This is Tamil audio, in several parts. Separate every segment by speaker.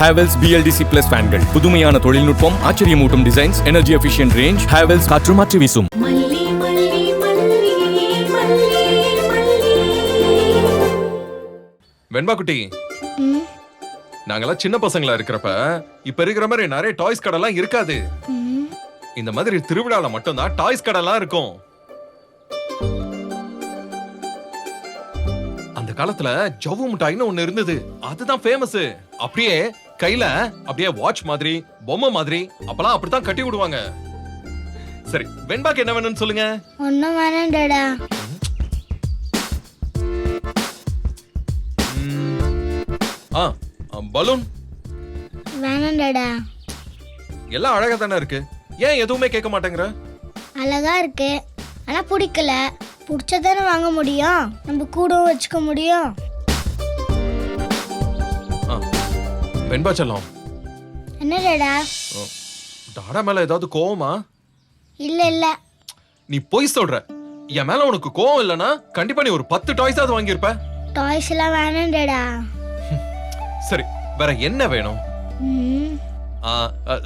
Speaker 1: Havells BLDC Plus ஃபேன்கள் புதுமையான தொழில்நுட்பம், ஆச்சரியமூட்டும் designs, energy efficient range. Havells காற்று மாற்றி வீசும்.
Speaker 2: வெண்பா குட்டி, நாங்கெல்லாம் சின்ன பசங்களா இருக்கிறப்ப இப்ப இருக்கிற மாதிரி நிறைய டாய்ஸ் கடைலாம் இருக்காது. இந்த மாதிரி திருவிழால மட்டும்தான் டாய்ஸ் கடைலாம் இருக்கும். அந்த காலத்துல ஜவ்வு மிட்டாய்னு ஒண்ணு இருந்தது, அதுதான் ஃபேமஸ். அப்படியே கையில அப்படியே வாட்ச் மாதிரி, பொம்மை மாதிரி அப்பலாம் அப்படித்தான் கட்டி விடுவாங்க. சரி, வெண்பாக்கு என்ன வேணும்னு சொல்லுங்க.
Speaker 3: ஒண்ணும் வேணாம்டா.
Speaker 2: பலூன்
Speaker 3: வேணாம்டா.
Speaker 2: எல்லாம் அழகா தானே இருக்கு, ஏன் எதுவுமே கேட்க மாட்டேங்கிற?
Speaker 3: அழகா இருக்கு, ஆனா பிடிக்கல. பிடிச்சதானே வாங்க முடியும், நம்ம கூடவும் வச்சுக்க முடியும்.
Speaker 2: வெண்பா செல்லம்,
Speaker 3: என்னடா?
Speaker 2: டாடா மேல ஏதாவது கோவமா?
Speaker 3: இல்ல இல்ல,
Speaker 2: நீ பொய் சொல்ற. என் மேல உனக்கு கோவம் இல்லனா கண்டிப்பா நீ ஒரு 10 டாய்ஸாவது வாங்கியிருப்ப.
Speaker 3: டாய்ஸ் எல்லாம் வேணாம்டா.
Speaker 2: சரி, வேற என்ன வேணும்?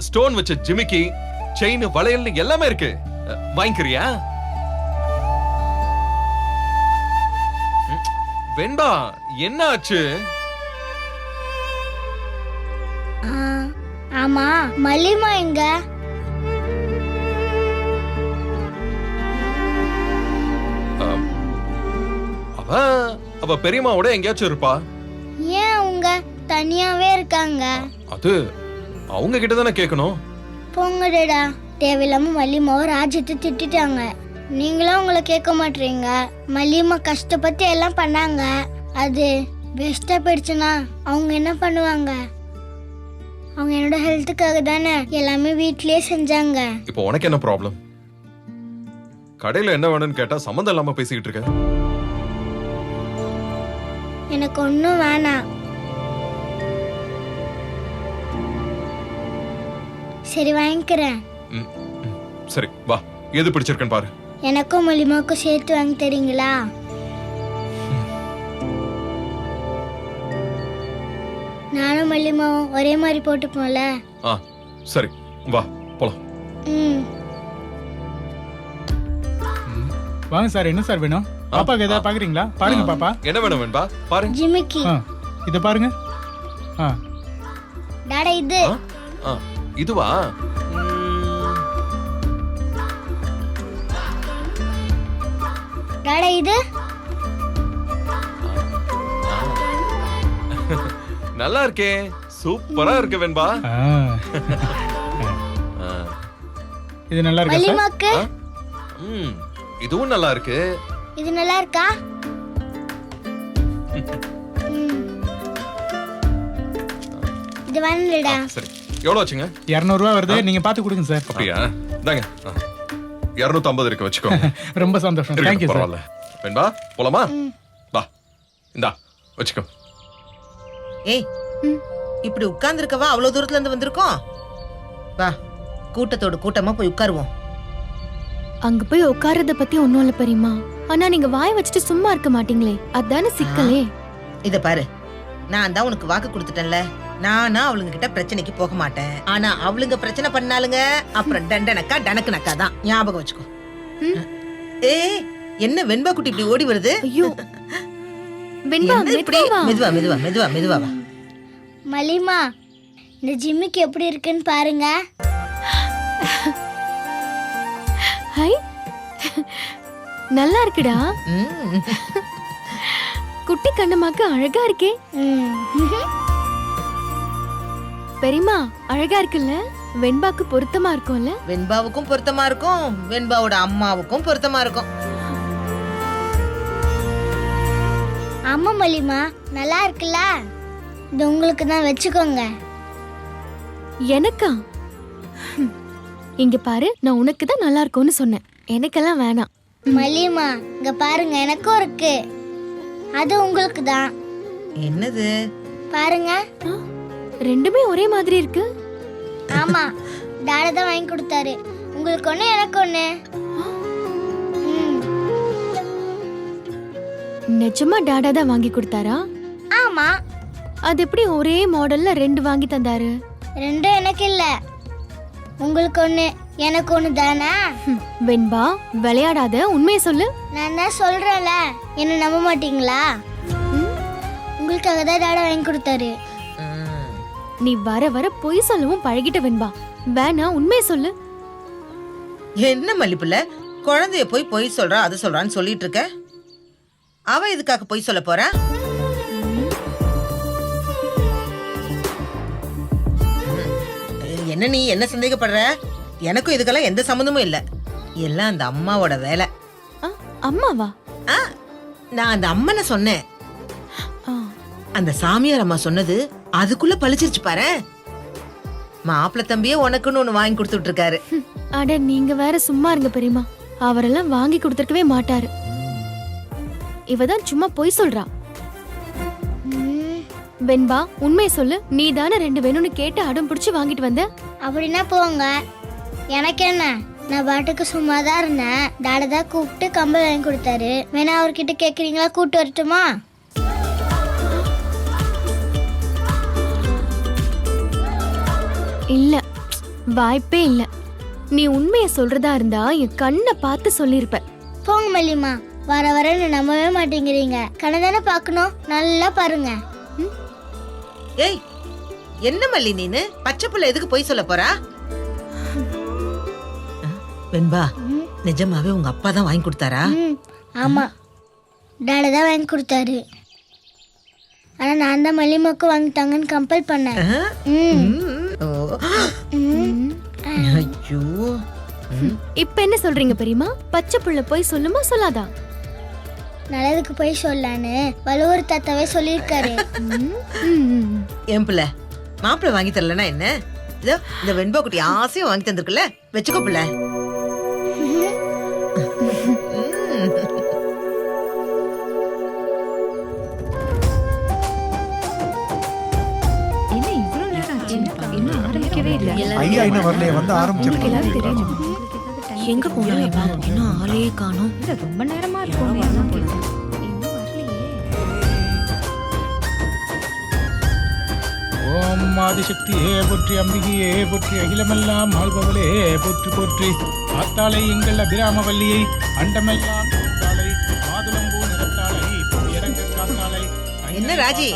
Speaker 2: ஸ்டோன் வச்ச ஜிமிக்கி, செயின், வளையல் எல்லாமே இருக்கு, வாங்கிக்கிறியா? வெண்பா, என்ன ஆச்சு?
Speaker 3: ஆமா, மல்லிமா எங்க?
Speaker 2: அவ பெரியம்மாவோட எங்கேயாச்சும் இருப்பா.
Speaker 3: ஏன் அவங்க தனியாவே இருக்காங்க?
Speaker 2: அது அவங்க கிட்ட தானே கேட்கணும்.
Speaker 3: போங்கடா, தேவையில்லாம மல்லிமாவை ராஜ்யத்தை திட்டாங்க. நீங்களும் உங்களை கேட்க மாட்டீங்க. மல்லிமா கஷ்டப்பட்டு எல்லாம் பண்ணாங்க, அது வேஸ்டா போயிடுச்சுன்னா அவங்க என்ன பண்ணுவாங்க? அவங்க என்னோட ஹெல்த்துக்காக தானே எல்லாமே வீட்லயே செஞ்சாங்க.
Speaker 2: இப்போ உனக்கு என்ன ப்ராப்ளம்? கடையில என்ன வேணும்னு கேட்டா சம்மந்தம் இல்லாம பேசிக்கிட்டு இருக்க.
Speaker 3: எனக்கு ஒண்ணும் வேணாம். சரி, வாங்கிக்கிறேன்.
Speaker 2: சரி, வா, எது பிடிச்சிருக்குன்னு பாரு.
Speaker 3: எனக்கும் மல்லிமாவுக்கும் சேர்த்து வாங்கி தரீங்களா? நானும் மல்லிமாவும் ஒரே மாதிரி போட்டுப்போம்ல.
Speaker 2: சரி, வா போலாம்.
Speaker 4: வாங்க சார், என்ன சார் வேணும்? பாப்பாக்கு ஏதாவது பாக்குறீங்களா? பாருங்க பாப்பா.
Speaker 2: என்ன வேணும் வெண்பா? பாரு.
Speaker 3: ஜிமிக்கி.
Speaker 4: இத பாருங்க.
Speaker 3: டாடா, இது.
Speaker 2: இதுவா?
Speaker 3: டாடா, இது.
Speaker 2: நல்லா இருக்கே, சூப்பரா இருக்கு வெண்பா.
Speaker 4: இது நல்லா இருக்கு.
Speaker 3: மல்லிமாக்கு
Speaker 2: இதுவும் நல்லா இருக்கு.
Speaker 3: இது நல்லா இருக்கா? இது வேணும்டா.
Speaker 2: சரி, எவ்வளவு ஆச்சுங்க?
Speaker 4: 200 ரூபாய் வருது, நீங்க பாத்து கொடுங்க சார்.
Speaker 2: அப்படியா? இந்தாங்க, 250 இருக்கு, வச்சுக்கோங்க.
Speaker 4: ரொம்ப சந்தோஷம். Thank you sir.
Speaker 2: பரவாயில்ல. வெண்பா, போலாமா? வா, இந்தா வச்சுக்கோ.
Speaker 5: ஏய், இப்படி உட்கார்ந்துருக்கவா அவ்வளவு தூரத்துல இருந்து வந்திருக்கோம்? வா, கூட்டத்தோட கூட்டமா போய் உட்காருவோம்.
Speaker 6: அங்க போய் உட்கார்றத பத்தி ஒண்ணும் இல்ல பெரியம்மா, ஆனா நீங்க வாய் வச்சுட்டு சும்மா இருக்க மாட்டீங்களே, அதானே சிக்கலே.
Speaker 5: இத பாரு, நான் தான் உனக்கு வாக்கு கொடுத்துட்டேன்ல, நானா அவளுங்க கிட்ட பிரச்சனைக்கு போக மாட்டேன். ஆனா அவளுங்க பிரச்சனை பண்ணாலுங்க அப்புறம் டண்டனக்கா டனக்கு நக்கா தான், ஞாபகம் வச்சுக்கோ. ஏய், என்ன வெண்பா குட்டி இப்படி ஓடி வருது?
Speaker 6: ஐயோ வெண்பா,
Speaker 5: மெதுவா மெதுவா மெதுவா மெதுவா வா.
Speaker 3: மல்லிமா, இந்த ஜிம்மிக்கு எப்படி இருக்குன்னு பாருங்க.
Speaker 6: ஹை, நல்லா இருக்குடா. குட்டி கண்ணம்மாக்கு அழகா இருக்கே. பெரியம்மா, அழகா இருக்குல்ல? வெண்பாக்கு பொருத்தமா இருக்கும்ல?
Speaker 5: வெண்பாவுக்கும் பொருத்தமா இருக்கும், வெண்பாவோட அம்மாவுக்கும் பொருத்தமா இருக்கும்.
Speaker 3: ஆமா மல்லிமா, நல்லா இருக்குல்ல? இது உங்களுக்கு தான், வச்சுக்கோங்க.
Speaker 6: எனக்கா? இங்க பாரு, நான் உனக்கு தான் நல்லா இருக்கும்னு சொன்னேன், எனக்கெல்லாம் வேணாம்.
Speaker 3: மல்லிமா, இங்க பாருங்க, எனக்கும் இருக்கு, அது உங்களுக்கு தான்.
Speaker 5: என்னது?
Speaker 3: பாருங்க.
Speaker 6: ரெண்டுமே ஒரே மாதிரி இருக்கு.
Speaker 3: ஆமா, டாடா தான் வாங்கி கொடுத்தாரு. உங்களுக்கு ஒண்ணு, எனக்கு ஒண்ணு.
Speaker 6: நிஜமா டாடா தான் வாங்கி கொடுத்தாரா?
Speaker 3: ஆமா.
Speaker 6: அது எப்படி ஒரே மாடல்ல 2 வாங்கி தந்தாரு?
Speaker 3: ரெண்டும் எனக்கு இல்ல, உங்களுக்கு ஒண்ணு எனக்கு ஒண்ணு தானே.
Speaker 6: வெண்பா விளையாடாத, உண்மையை சொல்லு.
Speaker 3: நான் தான் சொல்றேன்ல, என்ன நம்ப மாட்டீங்களா? உங்களுக்காக தான் டாடா வாங்கி கொடுத்தாரு.
Speaker 6: நீ வர வர பொய் சொல்லவும் பழகிட்ட வெண்பா. வேணா உண்மையை சொல்லு.
Speaker 5: என்ன மல்லிப்புள்ள, குழந்தைய போய் பொய் சொல்றா அது சொல்றான்னு சொல்லிட்டு இருக்க. அவ இதுக்காக பொய் சொல்ல போறா? என்ன நீ என்ன சந்தேகப்படுற? எனக்கும் இதுக்கெல்லாம் எந்த சம்மந்தமும் இல்ல. எல்லாம் அந்த அம்மாவோட வேலை.
Speaker 6: ஆ, அம்மாவா?
Speaker 5: ஆ, நான் அந்த அம்மனை சொன்னேன்.
Speaker 6: ஆ,
Speaker 5: அந்த சாமியார் அம்மா சொன்னது அதுக்குள்ள பழிச்சிருச்சு பாரு. மாப்பிள்ள தம்பியே உனக்குன்னு ஒண்ணு வாங்கி கொடுத்துட்டு இருக்காரு.
Speaker 6: அட நீங்க வேற சும்மா இருங்க பெரியம்மா. அவரெல்லாம் வாங்கி கொடுத்துருக்கவே மாட்டாரு. இவதான் சும்மா பொய் சொல்றா. வெண்பா உண்மையை சொல்லு. நீ தானே 2 வேணும்னு கேட்டு அடம் பிடிச்சு வாங்கிட்டு வந்த.
Speaker 3: அப்படின்னா போங்க, எனக்கு என்ன, நான் பாட்டுக்கு சும்மா தான் இருந்தேன். டாடா தான் கூப்பிட்டு கம்பல் வாங்கி கொடுத்தாரு. வேணா அவர்கிட்ட கேக்குறீங்களா? கூப்பிட்டு வரட்டுமா?
Speaker 6: இல்ல, வாய்ப்பே இல்ல. நீ உண்மையை சொல்றதா இருந்தா என் கண்ணை பார்த்து சொல்லிருப்ப.
Speaker 3: போங்க மல்லிமா, வர வர நம்பவே மாட்டேங்கிறீங்க. கண்ணை தானே பார்க்கணும், நல்லா பாருங்க.
Speaker 5: ஏய், என்ன மல்லி நீனு? பச்சை புள்ள எதுக்கு பொய் சொல்ல போறா? வெண்பா, நிஜமாவே உங்க அப்பா தான் வாங்கி கொடுத்தாரா?
Speaker 3: ஆமா, டாடா தான் வாங்கி கொடுத்தாரு. ஆனா நான் தான் மல்லிமாக்கு வாங்கிட்டாங்கன்னு கம்பல் பண்ணேன்.
Speaker 5: ஓ. ஐயோ.
Speaker 6: இப்ப என்ன சொல்றீங்க பெரியம்மா? பச்சை புள்ள போய் சொல்லுமா சொல்லாதா?
Speaker 3: நல்லதுக்கு போய் சொல்லலான்னு வலுவூர் தாத்தாவே சொல்லியிருக்காரு.
Speaker 5: என் பிள்ளை மாப்பிள்ள வாங்கி தரலன்னா என்ன? இதோ இந்த வெண்பா குட்டி ஆசையும் வாங்கி தந்திருக்குல்ல, வச்சுக்கோ பிள்ளை.
Speaker 7: ஐயா இன்னும் வரலையே, வந்து ஆரம்பிச்சிருக்கோம்.
Speaker 5: எங்க போனாலும் இன்னும் ஆளையே காணோம்.
Speaker 8: ரொம்ப நேரமா இருக்கும்.
Speaker 4: ஓம் ஆதிசக்தியே போற்றி, அம்பிகையே போற்றி, அகிலமெல்லாம் ஆள்பவளே போற்றி போற்றி. ஆத்தாளை எங்கள் அபிராமவல்லியை, அண்டமெல்லாம் காத்தாளை, மாதுளம்பூ நிறத்தாளை, இறங்க காத்தாளை.
Speaker 5: என்ன ராஜி,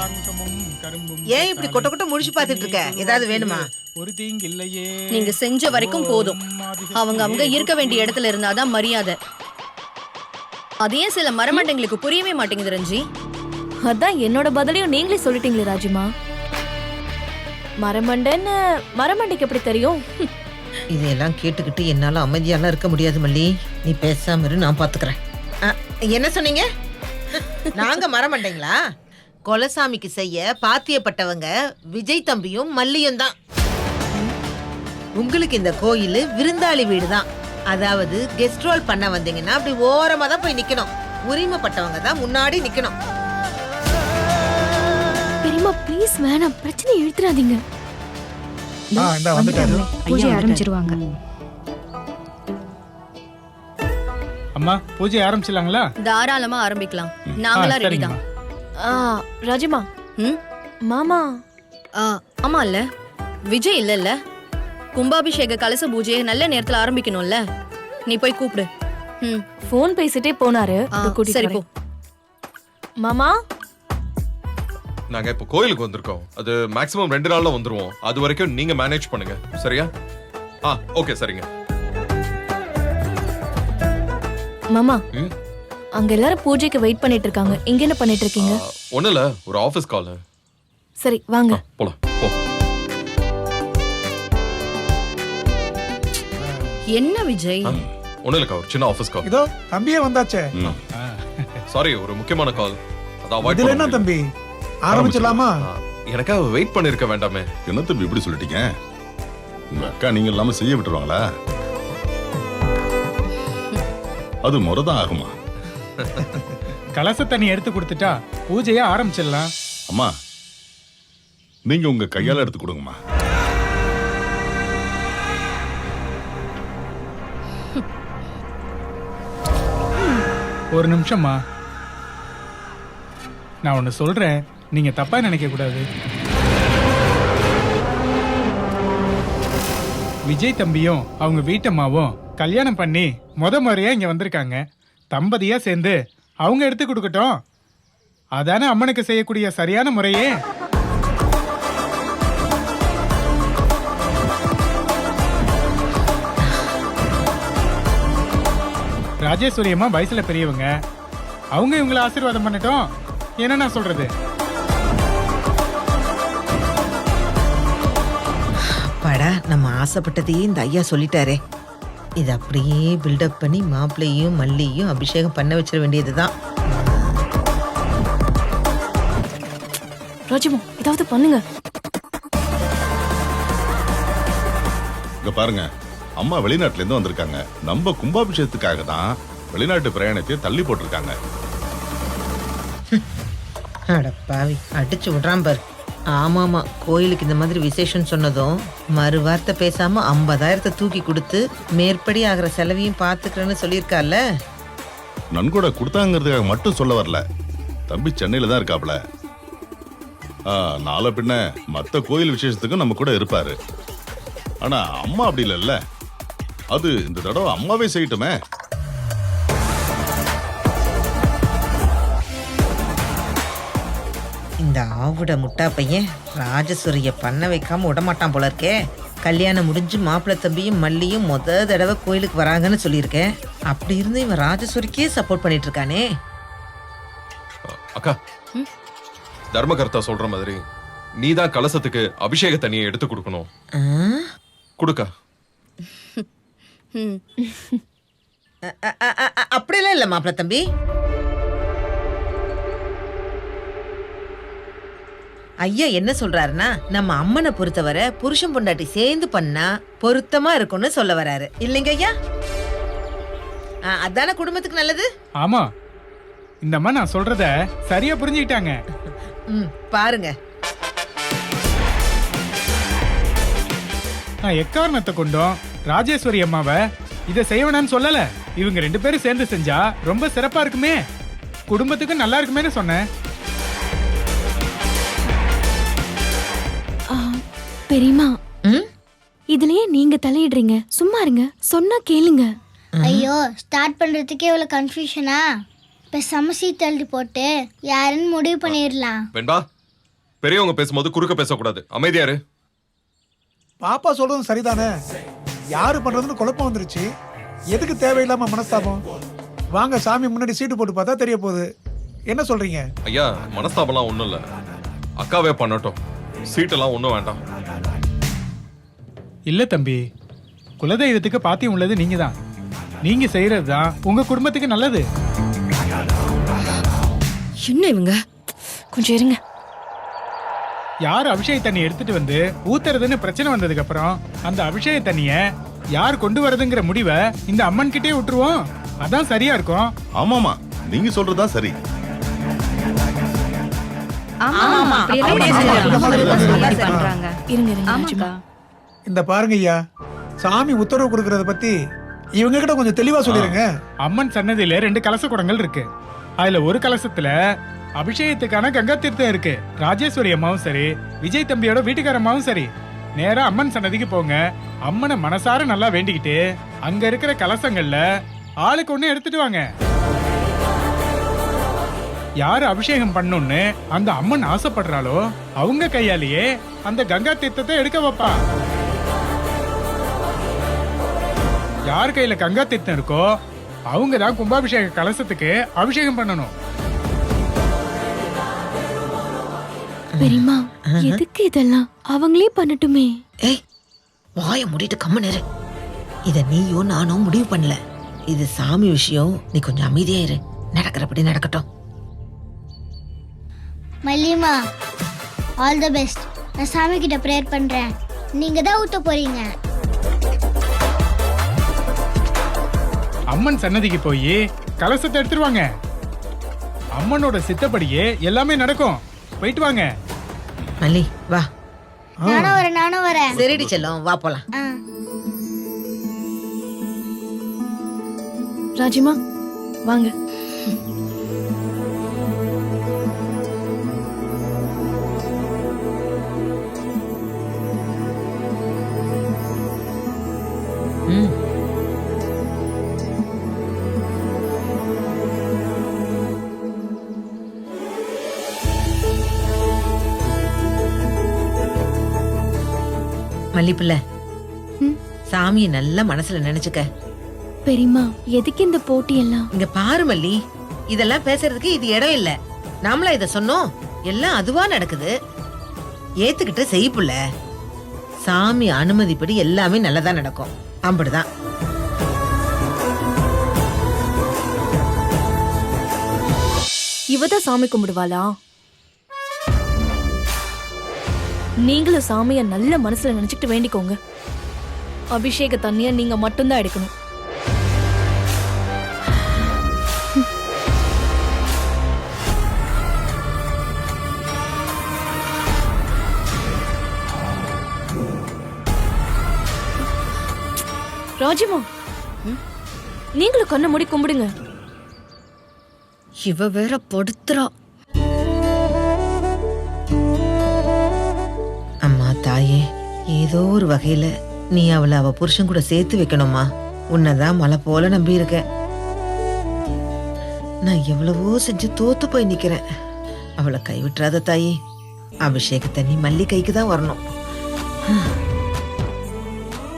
Speaker 5: ஏன் இப்படி கொட்ட கொட்ட முடிச்சு பாத்துட்டு இருக்க? ஏதாவது வேணுமா?
Speaker 4: ஒரு தீங்கில்லையே.
Speaker 9: நீங்க செஞ்ச வரைக்கும் போதும். அவங்க இருக்க வேண்டிய இடத்துல இருந்தாதான் மரியாதை. அதையே சில மரமண்டைங்களுக்கு புரியவே மாட்டேங்குது ரஞ்சி.
Speaker 10: அதான் என்னோட பதிலையும் நீங்களே சொல்லிட்டீங்களே ராஜிமா. மரமண்டைன்னு மரமண்டைக்கு எப்படி தெரியும்?
Speaker 5: இதையெல்லாம் கேட்டுக்கிட்டு என்னால அமைதியாலாம் இருக்க முடியாது மல்லி. நீ பேசாம இரு, நான் பாத்துக்கிறேன். என்ன சொன்னீங்க? நாங்க மரமண்டைங்களா? கொலசாமிக்கு செய்ய பாத்தியப்பட்டவங்க விஜய் தம்பியும் மல்லியும் தான். உங்களுக்கு இந்த கோயில் விருந்தாளி வீடு தான். அதாவது கெஸ்ட் ரோல் பண்ண வந்தீங்கன்னா அப்படி ஓரமா தான் போய் நிக்கணும். உரிமைப்பட்டவங்க தான் முன்னாடி நிக்கணும்.
Speaker 6: பெரியம்மா ப்ளீஸ் வேணாம், பிரச்சனை இழுத்துறாதீங்க.
Speaker 8: பூஜை ஆரம்பிச்சிருவாங்க.
Speaker 4: அம்மா பூஜை ஆரம்பிச்சிடலாங்களா?
Speaker 9: தாராளமா ஆரம்பிக்கலாம். நாங்களா ரெடி தான்.
Speaker 10: ராஜிமா,
Speaker 9: ம்,
Speaker 10: மாமா.
Speaker 9: ஆமா இல்ல விஜய் இல்ல, கும்பாபிஷேக கலச பூஜையை நல்ல நேரத்துல ஆரம்பிக்கணும்ல. நீ போய் கூப்பிடு. ம்,
Speaker 10: போன் பேசிட்டே போனாரு.
Speaker 9: சரி போ.
Speaker 10: மாமா,
Speaker 2: நாங்க இப்ப கோயிலுக்கு வந்திருக்கோம். அது மேக்ஸிமம் 2 நாள்ல வந்துருவோம். அது வரைக்கும் நீங்க மேனேஜ் பண்ணுங்க, சரியா? ஓகே, சரிங்க.
Speaker 10: மாமா,
Speaker 2: ம்?
Speaker 10: அங்க எல்லாரும் பூஜைக்கு வெயிட் பண்ணிட்டு இருக்காங்க. இங்க என்ன பண்ணிட்டு இருக்கீங்க?
Speaker 2: ஒண்ணு இல்ல, ஒரு ஆபீஸ் கால்.
Speaker 10: சரி வாங்க.
Speaker 2: போலாம், போ.
Speaker 9: என்ன விஜய்?
Speaker 2: ஒண்ணு இல்லக்கா, ஒரு சின்ன ஆபீஸ் கால்.
Speaker 7: இதோ தம்பியே வந்தாச்சே.
Speaker 2: சாரி, ஒரு முக்கியமான கால். அத அவாய்ட்
Speaker 7: இதுல என்ன தம்பி, ஆரம்பிச்சிடலாமா?
Speaker 2: எனக்காக வெயிட் பண்ணிருக்க வேண்டாமே?
Speaker 11: என்ன தம்பி இப்படி சொல்லிட்டீங்க? உங்க அக்கா நீங்க இல்லாம செய்ய விட்டுருவாங்களா? அது முறைதான் ஆகுமா?
Speaker 4: கலசத்தை நீ எடுத்து கொடுத்துட்டா பூஜையை ஆரம்பிச்சிடலாம்.
Speaker 11: அம்மா, நீங்க உங்க கையால எடுத்து கொடுங்கம்மா.
Speaker 4: ஒரு நிமிஷம்மா, நான் ஒன்று சொல்றேன், நீங்க தப்பா நினைக்க கூடாது. விஜய் தம்பியும் அவங்க வீட்டம்மாவும் கல்யாணம் பண்ணி முறையா இங்க வந்திருக்காங்க. தம்பதியா சேர்ந்து அவங்க எடுத்து கொடுக்கட்டும். அதானே அம்மனுக்கு செய்யக்கூடிய சரியான முறையே. ராஜேஸ்வரி அம்மா வயசுல பெரியவங்க, அவங்க இவங்களை ஆசீர்வாதம் பண்ணட்டும். என்ன நான் சொல்றது?
Speaker 5: அப்பாடா, நம்ம ஆசைப்பட்டதையே இந்த ஐயா சொல்லிட்டாரே. இது அப்படியே பில்டப் பண்ணி மாப்பிள்ளையும் மல்லியும் அபிஷேகம் பண்ண வச்சிட வேண்டியதுதான்.
Speaker 10: ராஜிமா ஏதாவது பண்ணுங்க.
Speaker 11: இங்க பாருங்க, அம்மா வெளிநாட்டுல இருந்து வந்திருக்காங்க. நம்ம கும்பாபிஷேகத்துக்காக தான் வெளிநாட்டு பிரயாணத்தை தள்ளி போட்டிருக்காங்க.
Speaker 5: அட பாவி, அடிச்சு விடுறான் பாரு. ஆமாமா, கோயிலுக்கு இந்த மாதிரி விசேஷம் சொன்னதும் மறு வார்த்தை பேசாம 50,000 தூக்கி கொடுத்து மேற்படி ஆகிற செலவையும் பாத்துக்கிறேன்னு சொல்லியிருக்கால.
Speaker 11: நன்கொடை கொடுத்தாங்கிறதுக்காக மட்டும் சொல்ல வரல. தம்பி சென்னையில தான் இருக்காப்ல. நாளை பின்ன மத்த கோயில் விசேஷத்துக்கும் நம்ம கூட இருப்பாரு. ஆனா அம்மா அப்படி இல்லைல்ல. அது இந்த தடவை அம்மாவே செய்யட்டுமே.
Speaker 5: இந்த ஆவுட முட்டா பையன் ராஜசுரிய பண்ண வைக்காம விடமாட்டான் போல இருக்கே. கல்யாணம் முடிஞ்சு மாப்பிள்ளை தம்பியும் மல்லியும் தடவை கோயிலுக்கு வராங்கன்னு சொல்லியிருக்கேன். அப்படி இருந்து இவன் ராஜசுரிக்கே சப்போர்ட் பண்ணிட்டு இருக்கானே.
Speaker 2: அக்கா, தர்மகர்த்தா சொல்ற மாதிரி நீதான் கலசத்துக்கு அபிஷேக தண்ணியை எடுத்து கொடுக்கணும். கொடுக்கா.
Speaker 5: அப்படியெல்லாம் இல்ல மாப்பிள்ளை தம்பி. ஐயா என்ன சொல்றாருன்னா, நம்ம அம்மனை பொறுத்தவரை புருஷன் பொண்டாட்டி சேர்ந்து பண்ணா பொருத்தமா இருக்கும்னு சொல்ல வராரு. இல்லைங்க ஐயா? அதான குடும்பத்துக்கு நல்லது.
Speaker 4: ஆமா, இந்த அம்மா நான் சொல்றத சரியா புரிஞ்சுக்கிட்டாங்க.
Speaker 5: பாருங்க,
Speaker 4: நான் எக்காரணத்தை கொண்டும் ராஜேஸ்வரி அம்மாவை இதை செய்வனான்னு சொல்லல. இவங்க 2 பேரும் சேர்ந்து செஞ்சா ரொம்ப சிறப்பா இருக்குமே, குடும்பத்துக்கு நல்லா இருக்குமேன்னு சொன்னேன்.
Speaker 6: பெரியமா, இதுலயே நீங்க தலையிடுறீங்க? சும்மா இருங்க, சொன்னா கேளுங்க.
Speaker 3: ஐயோ, ஸ்டார்ட் பண்றதுக்கே இவ்வளவு கன்ஃபியூஷனா? பேசாம சீட் எழுதி போட்டு யாருன்னு முடிவு பண்ணிடலாம்.
Speaker 2: வெண்பா, பெரியவங்க பேசும்போது குறுக்க பேசக்கூடாது. அமைதியாரு.
Speaker 7: பாப்பா சொல்றதும் சரிதானே. யாரு பண்றதுன்னு குழப்பம் வந்துருச்சு. எதுக்கு தேவையில்லாம மனஸ்தாபம்? வாங்க சாமி முன்னாடி சீட்டு போட்டு பார்த்தா தெரிய போகுது. என்ன சொல்றீங்க?
Speaker 2: ஐயா, மனஸ்தாபம்லாம் ஒண்ணும் இல்ல. அக்காவே பண்ணட்டும். சீட்டெல்லாம் ஒண்ணும் வேண்டாம்.
Speaker 4: இல்ல தம்பி, குலதெய்வத்துக்கு பாத்தியம் உள்ளது நீங்க தான். நீங்க செய்யறதுதான் உங்க குடும்பத்துக்கு நல்லது.
Speaker 10: என்ன இவங்க? கொஞ்சம் இருங்க.
Speaker 4: யார் அபிஷேக தண்ணி எடுத்துட்டு வந்து ஊத்துறதுன்னு பிரச்சனை வந்ததுக்கு அப்புறம் அந்த அபிஷேக தண்ணிய யார் கொண்டு வரதுங்கிற முடிவை இந்த அம்மன் கிட்டே விட்டுருவோம். அதான் சரியா இருக்கும்.
Speaker 11: ஆமாமா, நீங்க சொல்றதுதான் சரி.
Speaker 7: இந்த பாருங்க ஐயா, சாமி உத்தரவு கொடுக்கறத பத்தி இவங்க கிட்ட கொஞ்சம் தெளிவா சொல்லிருங்க.
Speaker 4: அம்மன் சன்னதியில 2 கலச குடங்கள் இருக்கு. அதுல ஒரு கலசத்துல அபிஷேகத்துக்கான கங்கா தீர்த்தம் இருக்கு. ராஜேஸ்வரி அம்மாவும் சரி, விஜய் தம்பியோட வீட்டுக்கார அம்மாவும் சரி, நேரா அம்மன் சன்னதிக்கு போங்க. அம்மனை மனசார நல்லா வேண்டிக்கிட்டு அங்க இருக்கிற கலசங்கள்ல ஆளுக்கு ஒண்ணு எடுத்துட்டு வாங்க. யாரு அபிஷேகம் பண்ணணும்னு அந்த அம்மன் ஆசைப்படுறாளோ அவங்க கையாலேயே அந்த கங்கா தீர்த்தத்தை எடுக்க வைப்பா. யார் கையில கங்கா தீர்த்தம் இருக்கோ அவங்க தான் கும்பாபிஷேக கலசத்துக்கு அபிஷேகம் பண்ணணும்.
Speaker 6: பெரியமா, எதுக்கு இதெல்லாம்? அவங்களே பண்ணட்டுமே.
Speaker 5: ஏய், வாய மூடிட்டு கம்மனரு. இத நீயோ நானோ முடிவு பண்ணல. இது சாமி விஷயம். நீ கொஞ்சம் அமைதியா இரு. நடக்கிறபடி நடக்கட்டும்.
Speaker 3: மல்லிமா, ஆல் தி பெஸ்ட். நான் சாமி கிட்ட ப்ரேயர் பண்றேன். நீங்க தான் ஊத்த போறீங்க.
Speaker 4: அம்மன் சன்னதிக்கு போய் கலசத்தை எடுத்துருவாங்க. அம்மனோட சித்தப்படியே எல்லாமே நடக்கும். போயிட்டு வாங்க.
Speaker 5: மல்லி வா.
Speaker 3: நானும் வரேன்.
Speaker 5: சரிடி செல்லம், வா போலாம்.
Speaker 10: ராஜிமா வாங்க.
Speaker 5: ம். மல்லிப்புள்ள,
Speaker 6: ம்.
Speaker 5: சாமியை நல்லா மனசுல நினைச்சுக்க.
Speaker 6: பெரியம்மா எதுக்கு இந்த போட்டி எல்லாம்?
Speaker 5: இங்க பாரு மல்லி, இதெல்லாம் பேசுறதுக்கு இது இடம் இல்ல. நாமளா இத சொன்னோம், எல்லாம் அதுவா நடக்குது. ஏத்துக்கிட்ட செய்ப்புள்ள. சாமி அனுமதிப்படி எல்லாமே நல்லதா நடக்கும். அப்படிதான்.
Speaker 10: இவதான் சாமி கும்பிடுவாளா? நீங்களும் சாமிய நல்ல மனசுல நினைச்சுக்கிட்டு வேண்டிக்கோங்க. அபிஷேக தண்ணிய நீங்க மட்டும்தான் எடுக்கணும். ராஜிமா, நீங்களும் கண்ணை மூடி கும்பிடுங்க.
Speaker 9: இவ வேற படுத்துறா.
Speaker 5: அம்மா தாயே, ஏதோ ஒரு வகையில நீ அவளை அவ புருஷன் கூட சேர்த்து வைக்கணுமா. உன்னதான் மலை போல நம்பி இருக்கேன். நான் எவ்வளவோ செஞ்சு தோத்து போய் நிக்கிறேன். அவளை கைவிட்டுறாத தாயே. அபிஷேக தண்ணி மல்லி கைக்கு தான் வரணும்.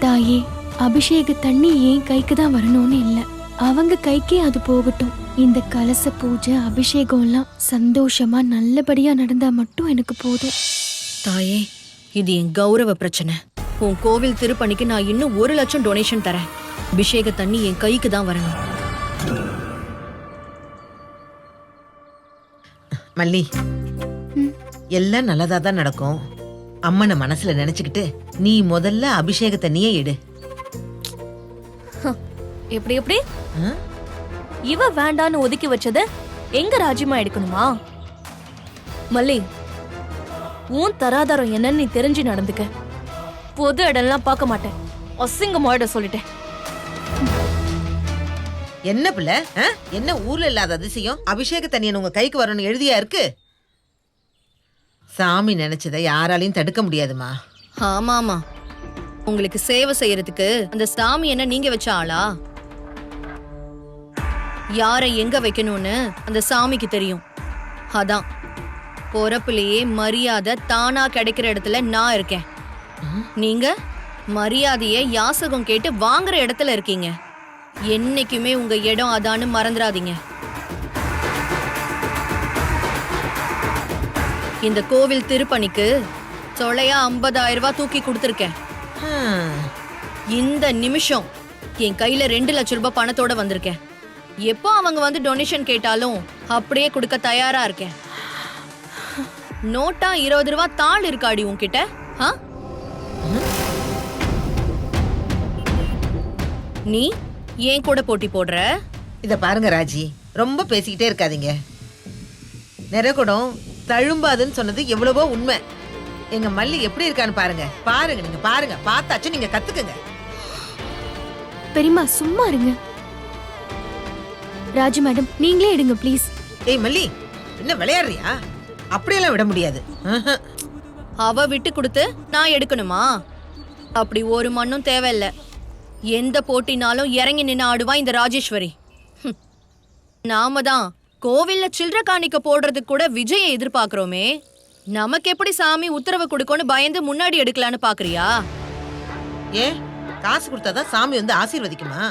Speaker 6: தாயே, அபிஷேக தண்ணி ஏன் கைக்கு தான் வரணும்னு இல்ல, அவங்க கைக்கே அது போகட்டும். இந்த கலச பூஜை அபிஷேகம் எல்லாம் சந்தோஷமா நல்லபடியா நடந்தா மட்டும் எனக்கு போதும்.
Speaker 9: தாயே, இது என் கௌரவ பிரச்சனை. உன் கோவில் திருப்பணிக்கு நான் இன்னும் 1 லட்சம் டொனேஷன் தரேன். அபிஷேக தண்ணி என் கைக்கு தான் வரணும்.
Speaker 5: மல்லி,
Speaker 6: ம்.
Speaker 5: எல்லாம் நல்லதா தான் நடக்கும். அம்மனை மனசுல நினைச்சுக்கிட்டு நீ முதல்ல அபிஷேக தண்ணியே எடு.
Speaker 10: எப்படி எப்படி?
Speaker 5: ஆ?
Speaker 10: இவ வேண்டான்னு ஒதுக்கி வச்சத எங்க ராஜிமா எடுக்கணுமா? மல்லி, உன் தராதாரம் என்னன்னு நீ தெரிஞ்சு நடந்துக்க. பொது இடம்லாம் பார்க்க மாட்டேன். அசிங்கமாயிட சொல்லிட்டேன்.
Speaker 5: என்ன பிள்ளை, என்ன ஊர்ல இல்லாத அதிசயம்? அபிஷேக தண்ணியை உங்க கைக்கு வரணும்னு எழுதியா இருக்கு. சாமி நினைச்சதை யாராலையும் தடுக்க முடியாதுமா.
Speaker 9: ஆமாமா, உங்களுக்கு சேவை செய்யறதுக்கு அந்த சாமி என்ன நீங்க வச்ச ஆளா? யாரை எங்க வைக்கணும்னு அந்த சாமிக்கு தெரியும். அதான் பொறப்புலயே மரியாதை தானா கிடைக்கிற இடத்துல நான் இருக்கேன். நீங்க மரியாதைய யாசகம் கேட்டு வாங்குற இடத்துல இருக்கீங்க. என்னைக்குமே உங்க இடம் அதான்னு மறந்துடாதீங்க. இந்த கோவில் திருப்பணிக்கு சொலையா 50,000 ரூபாய் தூக்கி கொடுத்துருக்கேன். இந்த நிமிஷம் என் கையில 2 லட்சம் ரூபாய் பணத்தோட வந்திருக்கேன். எப்போ அவங்க வந்து டொனேஷன் கேட்டாலும் அப்படியே கொடுக்க தயாரா இருக்கேன். நோட்டா 20 ரூபாய் தாள் இருக்காடி உன்கிட்ட? நீ ஏன் கூட போட்டி போடுற?
Speaker 5: இத பாருங்க ராஜி, ரொம்ப பேசிக்கிட்டே இருக்காதீங்க. நிறைகுடம் தழும்பாதுன்னு சொன்னது எவ்வளவோ உண்மை. எங்க மல்லி எப்படி இருக்கான்னு பாருங்க. பாருங்க, நீங்க பாருங்க, பார்த்தாச்சும் நீங்க கத்துக்குங்க.
Speaker 6: பெரியம்மா சும்மா இருங்க. ராஜு மேடம், நீங்களே எடுங்க ப்ளீஸ்.
Speaker 5: ஏய் மல்லி, என்ன விளையாடுறியா? அப்படியெல்லாம் விட முடியாது.
Speaker 9: அவ விட்டு கொடுத்து நான் எடுக்கணுமா? அப்படி ஒரு மண்ணும் தேவையில்ல. எந்த போட்டினாலும் இறங்கி நின்று ஆடுவா இந்த ராஜேஸ்வரி. நாம தான் கோவில்ல சில்லற காணிக்க போடுறதுக்கு கூட விஜயை எதிர்பார்க்கிறோமே. நமக்கு எப்படி சாமி உத்தரவு கொடுக்கணும்னு பயந்து முன்னாடி எடுக்கலான்னு பாக்குறியா?
Speaker 5: ஏன் காசு கொடுத்தாதான் சாமி வந்து ஆசீர்வதிக்குமா?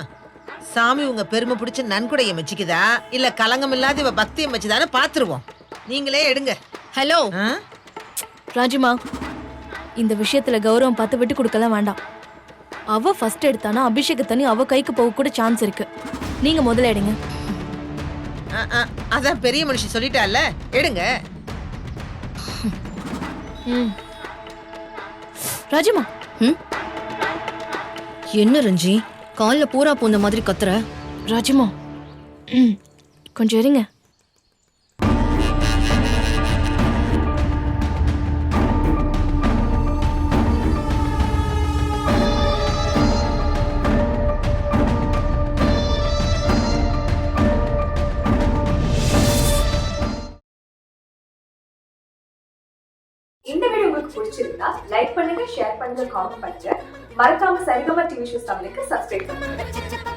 Speaker 5: சாமி உங்க பெருமை பிடிச்ச நன்கொடைய மெச்சிக்குதா இல்ல கலங்கம் இல்லாத இவ பக்தியை மெச்சுதான்னு பாத்துருவோம். நீங்களே எடுங்க.
Speaker 9: ஹலோ
Speaker 10: ராஜிமா, இந்த விஷயத்துல கௌரவம் பார்த்து விட்டு கொடுக்கலாம் வேண்டாம். அவ ஃபர்ஸ்ட் எடுத்தானா அபிஷேக தண்ணி அவ கைக்கு போக கூட சான்ஸ் இருக்கு. நீங்க முதல்ல எடுங்க.
Speaker 5: அதான் பெரிய மனுஷி சொல்லிட்டால, எடுங்க.
Speaker 10: ராஜிமா,
Speaker 9: என்ன ரஞ்சி கால்ல பூரா பூந்த மாதிரி கத்துற?
Speaker 10: ராஜிமா, கொஞ்சம் இருங்க.
Speaker 8: இந்த வீடியோ உங்களுக்கு பிடிச்சிருந்தா லைக் பண்ணுங்க, ஷேர் பண்ணுங்க, காமெண்ட் பண்ணுங்க. மறக்காம சரிகமா டிவி ஷோஸ் தமிழுக்கு சப்ஸ்கிரைப் பண்ணுங்க.